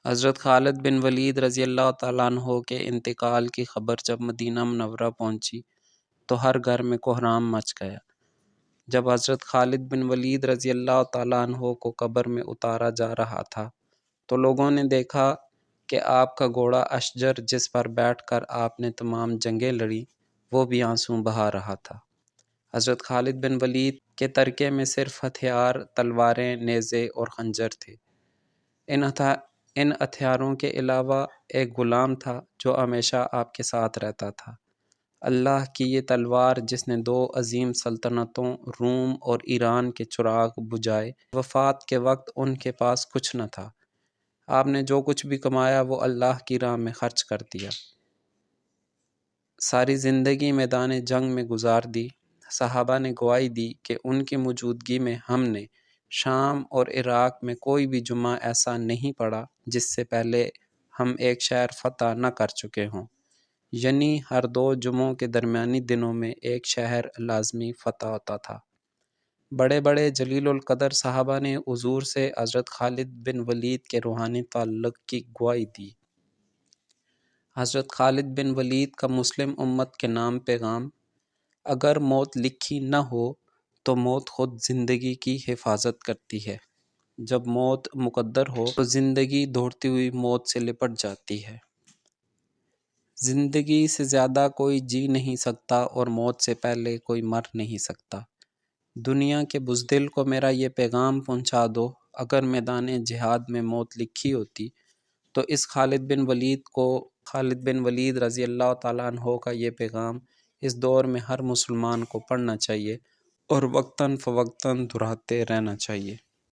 حضرت خالد بن ولید رضی اللہ تعالیٰ عنہ کے انتقال کی خبر جب مدینہ منورہ پہنچی تو ہر گھر میں کوہرام مچ گیا۔ جب حضرت خالد بن ولید رضی اللہ تعالیٰ عنہ کو قبر میں اتارا جا رہا تھا تو لوگوں نے دیکھا کہ آپ کا گھوڑا اشجر جس پر بیٹھ کر آپ نے تمام جنگیں لڑیں وہ بھی آنسو بہا رہا تھا۔ حضرت خالد بن ولید کے ترکے میں صرف ہتھیار، تلواریں، نیزے اور خنجر تھے۔ ان ہتھیاروں کے علاوہ ایک غلام تھا جو ہمیشہ آپ کے ساتھ رہتا تھا۔ اللہ کی یہ تلوار جس نے دو عظیم سلطنتوں روم اور ایران کے چراغ بجھائے۔ وفات کے وقت ان کے پاس کچھ نہ تھا۔ آپ نے جو کچھ بھی کمایا وہ اللہ کی راہ میں خرچ کر دیا۔ ساری زندگی میدان جنگ میں گزار دی۔ صحابہ نے گواہی دی کہ ان کی موجودگی میں ہم نے شام اور عراق میں کوئی بھی جمعہ ایسا نہیں پڑھا جس سے پہلے ہم ایک شہر فتح نہ کر چکے ہوں، یعنی ہر دو جمعوں کے درمیانی دنوں میں ایک شہر لازمی فتح ہوتا تھا۔ بڑے بڑے جلیل القدر صحابہ نے حضور سے حضرت خالد بن ولید کے روحانی تعلق کی گواہی دی۔ حضرت خالد بن ولید کا مسلم امت کے نام پیغام: اگر موت لکھی نہ ہو تو موت خود زندگی کی حفاظت کرتی ہے۔ جب موت مقدر ہو تو زندگی دوڑتی ہوئی موت سے لپٹ جاتی ہے۔ زندگی سے زیادہ کوئی جی نہیں سکتا اور موت سے پہلے کوئی مر نہیں سکتا۔ دنیا کے بزدل کو میرا یہ پیغام پہنچا دو: اگر میدان جہاد میں موت لکھی ہوتی تو اس خالد بن ولید رضی اللہ تعالیٰ عنہ کا یہ پیغام اس دور میں ہر مسلمان کو پڑھنا چاہیے اور وقتاً فوقتاً دہراتے رہنا چاہیے۔